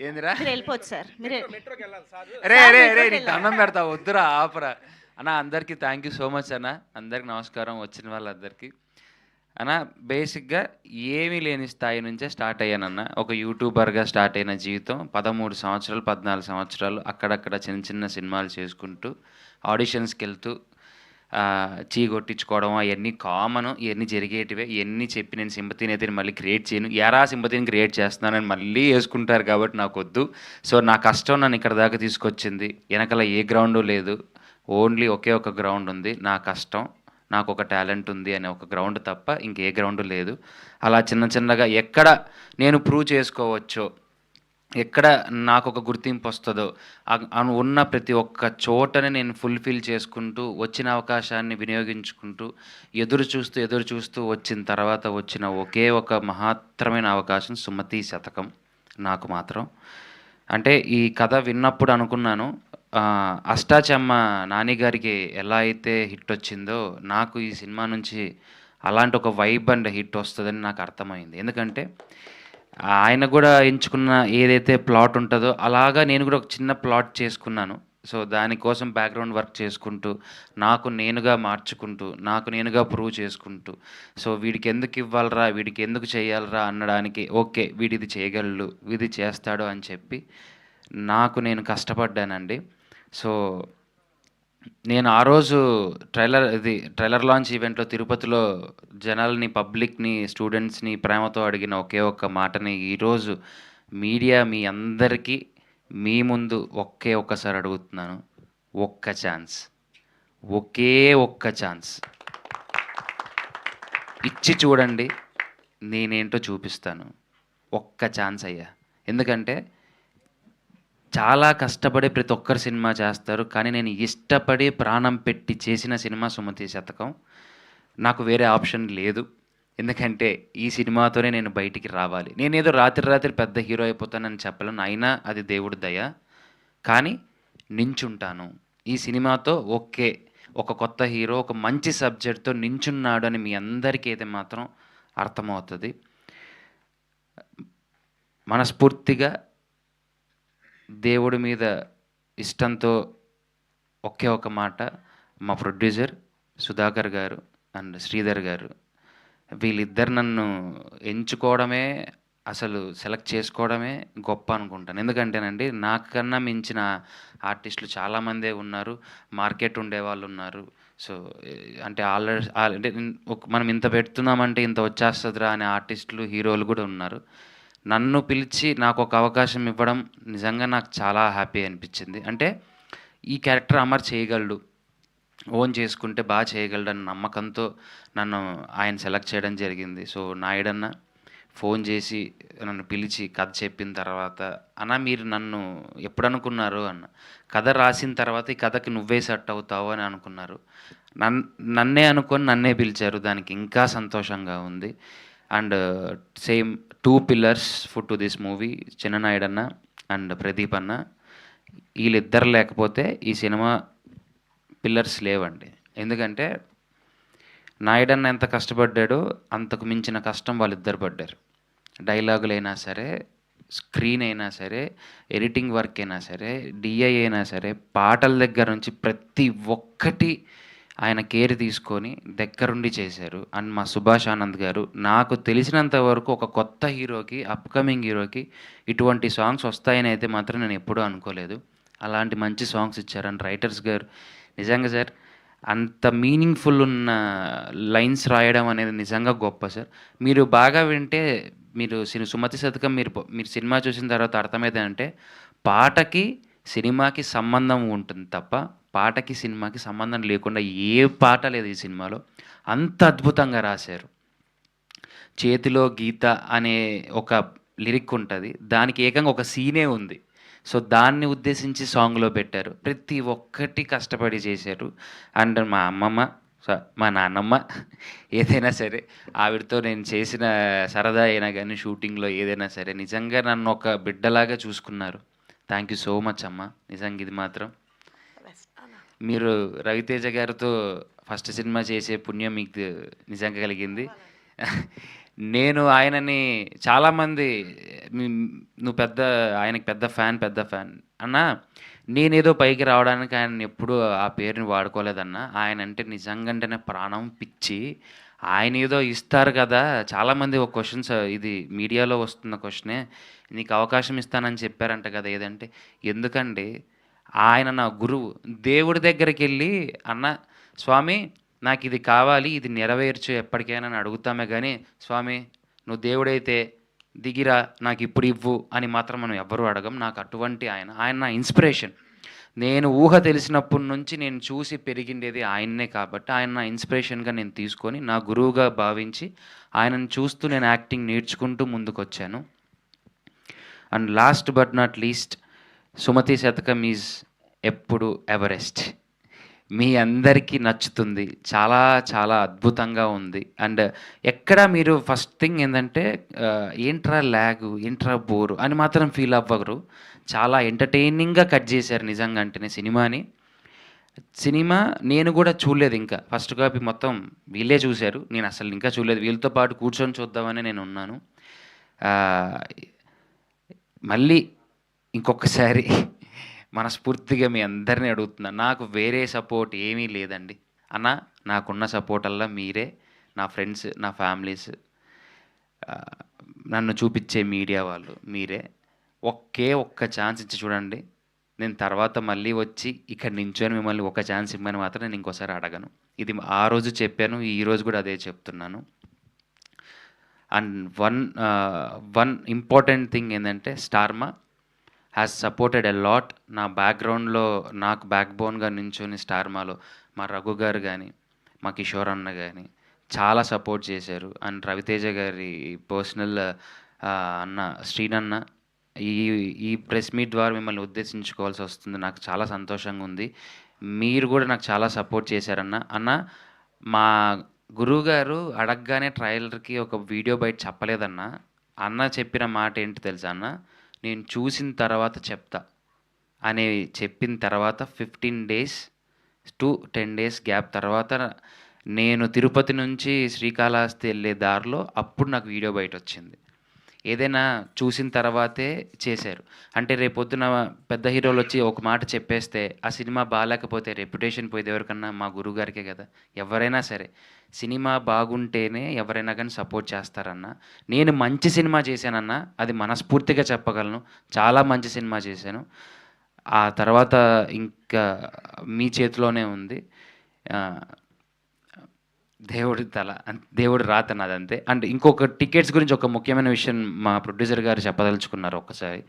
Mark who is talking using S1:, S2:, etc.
S1: ఏందిరా
S2: మీరు వెళ్ళిపోవచ్చు సార్. మీరు
S1: రే
S2: సార్
S1: రే రే
S2: మెట్రోకి
S1: నీకు
S2: వెళ్ళాలి.
S1: దండం పెడతా వద్దురా ఆపరా అన్న. అందరికీ థ్యాంక్ యూ సో మచ్ అన్న. అందరికి నమస్కారం వచ్చిన వాళ్ళందరికీ. అన్న బేసిక్గా ఏమీ లేని స్థాయి నుంచే స్టార్ట్ అయ్యానన్న. ఒక యూట్యూబర్గా స్టార్ట్ అయిన జీవితం 13 సంవత్సరాలు 14 సంవత్సరాలు అక్కడక్కడ చిన్న చిన్న సినిమాలు చేసుకుంటూ ఆడిషన్స్కి వెళ్తూ చీ కొట్టించుకోవడం అవన్నీ కామన్. ఇవన్నీ జరిగేటివే. ఇవన్నీ చెప్పి నేను సింపతిని అయితే మళ్ళీ క్రియేట్ చేయను. ఎరా సింపతిని క్రియేట్ చేస్తున్నానని మళ్ళీ వేసుకుంటారు కాబట్టి నాకు వద్దు. సో నా కష్టం నన్ను ఇక్కడ దాకా తీసుకొచ్చింది. వెనకాల ఏ గ్రౌండు లేదు, ఓన్లీ ఒకే ఒక గ్రౌండ్ ఉంది, నా కష్టం, నాకు ఒక టాలెంట్ ఉంది అనే ఒక గ్రౌండ్ తప్ప ఇంకే గ్రౌండ్ లేదు. అలా చిన్న చిన్నగా ఎక్కడ నేను ప్రూవ్ చేసుకోవచ్చో, ఎక్కడ నాకు ఒక గుర్తింపు వస్తుందో ఉన్న ప్రతి ఒక్క చోటనే నేను ఫుల్ఫిల్ చేసుకుంటూ వచ్చిన అవకాశాన్ని వినియోగించుకుంటూ ఎదురు చూస్తూ వచ్చిన తర్వాత వచ్చిన ఒకే ఒక మహత్తరమైన అవకాశం సుమతి శతకం నాకు మాత్రం. అంటే ఈ కథ విన్నప్పుడు అనుకున్నాను, అష్టాచెమ్మ నాని గారికి ఎలా అయితే హిట్ వచ్చిందో నాకు ఈ సినిమా నుంచి అలాంటి ఒక వైబ్ అండ్ హిట్ వస్తుందని నాకు అర్థమైంది. ఎందుకంటే ఆయన కూడా ఎంచుకున్న ఏదైతే ప్లాట్ ఉంటుందో అలాగా నేను కూడా ఒక చిన్న ప్లాట్ చేసుకున్నాను. సో దానికోసం బ్యాక్గ్రౌండ్ వర్క్ చేసుకుంటూ నాకు నేనుగా మార్చుకుంటూ నాకు నేనుగా ప్రూవ్ చేసుకుంటూ సో వీడికి ఎందుకు ఇవ్వాలరా, వీడికి ఎందుకు చేయాలరా అనడానికి ఓకే వీడిది చేయగలడు, వీడి చేస్తాడు అని చెప్పి నాకు నేను కష్టపడ్డానండి. సో నేను ఆ రోజు ట్రైలర్ లాంచ్ ఈవెంట్లో తిరుపతిలో జనాల్ని, పబ్లిక్ని, స్టూడెంట్స్ని ప్రేమతో అడిగిన ఒకే ఒక్క మాటని ఈరోజు మీడియా మీ అందరికీ మీ ముందు ఒక్కసారి అడుగుతున్నాను. ఒక్క ఛాన్స్, ఒకే ఒక్క ఛాన్స్ ఇచ్చి చూడండి, నేనేంటో చూపిస్తాను. ఒక్క ఛాన్స్ అయ్యా. ఎందుకంటే చాలా కష్టపడి ప్రతి ఒక్కరు సినిమా చేస్తారు, కానీ నేను ఇష్టపడి ప్రాణం పెట్టి చేసిన సినిమా సుమతి శతకం. నాకు వేరే ఆప్షన్ లేదు. ఎందుకంటే ఈ సినిమాతోనే నేను బయటికి రావాలి. నేనేదో రాత్రి పెద్ద హీరో అయిపోతానని చెప్పలేను, అయినా అది దేవుడి దయ. కానీ నించుంటాను ఈ సినిమాతో. ఒక కొత్త హీరో ఒక మంచి సబ్జెక్ట్తో నించున్నాడు అని మీ అందరికీ అయితే మాత్రం అర్థమవుతుంది. మనస్ఫూర్తిగా దేవుడి మీద ఇష్టంతో ఒకే ఒక మాట మా ప్రొడ్యూసర్ సుధాకర్ గారు అండ్ శ్రీధర్ గారు, వీళ్ళిద్దరు నన్ను ఎంచుకోవడమే, అసలు సెలెక్ట్ చేసుకోవడమే గొప్ప అనుకుంటాను. ఎందుకంటేనండి నాకన్నా మించిన ఆర్టిస్టులు చాలామందే ఉన్నారు, మార్కెట్ ఉండేవాళ్ళు ఉన్నారు. సో అంటే ఆల్రెడీ అంటే మనం ఇంత పెడుతున్నామంటే ఇంత వచ్చేస్తుందిరా అనే ఆర్టిస్టులు, హీరోలు కూడా ఉన్నారు. నన్ను పిలిచి నాకు ఒక అవకాశం ఇవ్వడం నిజంగా నాకు చాలా హ్యాపీ అనిపించింది. అంటే ఈ క్యారెక్టర్ అమర్ చేయగలడు, ఓన్ చేసుకుంటే బాగా చేయగలడు అన్న నమ్మకంతో నన్ను ఆయన సెలెక్ట్ చేయడం జరిగింది. సో నాయుడన్న ఫోన్ చేసి నన్ను పిలిచి కథ చెప్పిన తర్వాత, అన్న మీరు నన్ను ఎప్పుడు అనుకున్నారు అన్న. కథ రాసిన తర్వాత ఈ కథకి నువ్వే సెట్ అవుతావు అని అనుకున్నారు. నన్నే అనుకొని నన్నే పిలిచారు, దానికి ఇంకా సంతోషంగా ఉంది. And same 2 pillars food to this movie, చిన్ననాయుడన్న అండ్ ప్రదీప్ అన్న. వీళ్ళిద్దరు లేకపోతే ఈ సినిమా పిల్లర్స్ లేవండి. ఎందుకంటే నాయుడన్న ఎంత కష్టపడ్డాడో అంతకు మించిన కష్టం వాళ్ళిద్దరు పడ్డారు. డైలాగులైనా సరే, స్క్రీన్ అయినా సరే, ఎడిటింగ్ వర్క్ అయినా సరే, డిఐ అయినా సరే, పాటల దగ్గర నుంచి ప్రతి ఒక్కటి ఆయన కేర్ తీసుకొని దగ్గరుండి చేశారు. అండ్ మా సుభాష్ ఆనంద్ గారు, నాకు తెలిసినంత వరకు ఒక కొత్త హీరోకి, అప్కమింగ్ హీరోకి ఇటువంటి సాంగ్స్ వస్తాయని అయితే మాత్రం నేను ఎప్పుడూ అనుకోలేదు. అలాంటి మంచి సాంగ్స్ ఇచ్చారు. అండ్ రైటర్స్ గారు నిజంగా సార్ అంత మీనింగ్ఫుల్ ఉన్న లైన్స్ రాయడం అనేది నిజంగా గొప్ప సార్. మీరు బాగా వింటే మీరు సుమతి శతకం మీరు సినిమా చూసిన తర్వాత అర్థమైందంటే పాటకి సినిమాకి సంబంధం ఉంటుంది తప్ప పాటకి సినిమాకి సంబంధం లేకుండా ఏ పాట లేదు ఈ సినిమాలో. అంత అద్భుతంగా రాశారు. చేతిలో గీత అనే ఒక లిరిక్ ఉంటుంది, దానికి ఏకంగా ఒక సీనే ఉంది. సో దాన్ని ఉద్దేశించి సాంగ్లో పెట్టారు. ప్రతి ఒక్కటి కష్టపడి చేశారు. అండ్ మా అమ్మమ్మ, మా నాన్నమ్మ, ఏదైనా సరే ఆవిడతో నేను చేసిన సరదా అయినా కానీ షూటింగ్లో ఏదైనా సరే నిజంగా నన్ను ఒక బిడ్డలాగా చూసుకున్నారు. థ్యాంక్ యూ సో మచ్ అమ్మ. నిజంగా ఇది మాత్రం మీరు రవితేజ గారితో ఫస్ట్ సినిమా చేసే పుణ్యం మీకు నిజంగా కలిగింది. నేను ఆయనని చాలామంది హ్మ్, "నువ్వు పెద్ద ఆయనకి పెద్ద ఫ్యాన్" అన్నా నేనేదో పైకి రావడానికి ఆయనని ఎప్పుడూ ఆ పేరుని వాడుకోలేదన్నా. ఆయనంటే నిజంగంటేనే ప్రాణం, పిచ్చి. ఆయనేదో ఇస్తారు కదా! చాలామంది ఒక క్వెషన్స్ ఇది మీడియాలో వస్తున్న క్వెషనే. "నీకు అవకాశం ఇస్తానని చెప్పారంట కదా!" ఏదంటే, ఎందుకండి? ఆయన నా గురువు. దేవుడి దగ్గరికెళ్ళి, "అన్న స్వామి నాకిది కావాలి, ఇది నెరవేర్చు ఎప్పటికైనా" అని అడుగుతామే గానీ, "స్వామి నువ్వు దేవుడైతే దిగిరా నాకిప్పుడు ఇవ్వు" అని మాత్రం మనం ఎవ్వరూ అడగం. నాకు అటువంటి ఆయన నా ఇన్‌స్పిరేషన్. నేను ఊహ తెలిసినప్పటి నుంచి నేను చూసి పెరిగిండేది ఆయన్నే కాబట్టి, ఆయన నా ఇన్‌స్పిరేషన్‌గా నేను తీసుకొని, నా గురువుగా భావించి, ఆయనను చూస్తూ నేను యాక్టింగ్ నేర్చుకుంటూ ముందుకొచ్చాను. And last but not least 'Sumathi Sathakam' is ఎప్పుడు ఎవరెస్ట్. మీ అందరికీ నచ్చుతుంది. చాలా చాలా అద్భుతంగా ఉంది. అండ్ ఎక్కడ మీరు ఫస్ట్ థింగ్ ఏందంటే ఏంట్రా లాగు, ఏంట్రా బోరు అని మాత్రం ఫీల్ అవ్వరు. చాలా ఎంటర్‌టైనింగ్‌గా కట్ జేశారు నిజంగా అంటేనే సినిమాని. సినిమా నేను గూడా చూడలేదింకా. ఫస్ట్ కాపీ మొత్తం వీళ్ళే చూసారు. నేనసలు ఇంకా చూడలేదు. వీళ్ళతో పాటు కూర్చొని చూద్దామనే నేనున్నాను. ఆహ్, మళ్ళీ ఇంకొకసారి మనస్ఫూర్తిగా మీ అందరిని అడుగుతున్నాను. నాకు వేరే సపోర్ట్ ఏమీ లేదండి. అన్న నాకున్న సపోర్టల్లా మీరే, నా ఫ్రెండ్స్, నా ఫ్యామిలీస్, ఆహ్, నన్ను చూపిచ్చే మీడియా వాళ్ళు మీరే. ఒకే ఒక్క ఛాన్స్ ఇచ్చి చూడండి. నేను తర్వాత మళ్ళీ వచ్చి ఇక్కడ నించొని మిమ్మల్ని ఒక ఛాన్స్ ఇమ్మని మాత్రం నేను ఇంకోసారి అడగను. ఇది ఆ రోజు చెప్పాను. ఈరోజు కూడా అదే చెప్తున్నాను. అండ్ వన్ ఇంపార్టెంట్ థింగ్ ఏందంటే Star Maa has supported a lot. నా బ్యాక్‌గ్రౌండ్‌లో నాకు బ్యాక్ బోన్‌గా నించొని స్టార్మాలో మా రఘు గారు గానీ, మా కిషోర్ అన్న గానీ చాలా సపోర్ట్ చేశారు. అండ్ రవితేజ గారి పర్సనల్ అన్న శ్రీనన్న ఈ ఈ ప్రెస్ మీట్ ద్వారా మిమ్మల్ని ఉద్దేశించుకోవాల్సొస్తుంది. నాకు చాలా సంతోషంగా ఉంది. మీరు గూడా నాకు చాలా సపోర్ట్ చేశారన్న. అన్న మా గురువుగారు అడగగానే ట్రైలర్‌కి ఒక వీడియో బయట చెప్పలేదన్న. అన్న చెప్పిన మాట ఏంటి తెలుసా అన్న? నేను చూసిన తర్వాత చెప్తా అని చెప్పిన తర్వాత 15 డేస్ టు 10 డేస్ గ్యాప్ తర్వాత నేను తిరుపతి నుంచి శ్రీకాళహస్తి ఎళ్ళే దారిలో అప్పుడు నాకు వీడియో బయటొచ్చింది. ఏదైనా చూసిన తర్వాతే చేశారు. అంటే రేపొద్దున పెద్ద హీరోలొచ్చి ఒక మాట చెప్పేస్తే, ఆ సినిమా బాలేకపోతే రెప్యుటేషన్ పోయేది ఎవరికన్నా? మా గురువుగారికే గదా! ఎవరైనా సరే. సినిమా బాగుంటేనే ఎవరైనా గానీ సపోర్ట్ చేస్తారన్న. నేను మంచి సినిమా చేశానన్న. అది మనస్ఫూర్తిగా చెప్పగలను. చాలా మంచి సినిమా చేశాను. ఆ తర్వాత ఇంకా మీ చేతిలోనే ఉంది. ఆహ్, దేవుడి తల. దేవుడి రాత నాదంతే. అండ్ ఇంకొక టికెట్స్ గురించి ఒక ముఖ్యమైన విషయం మా ప్రొడ్యూసర్ గారు చెప్పదలుచుకున్నారు ఒక్కసారి.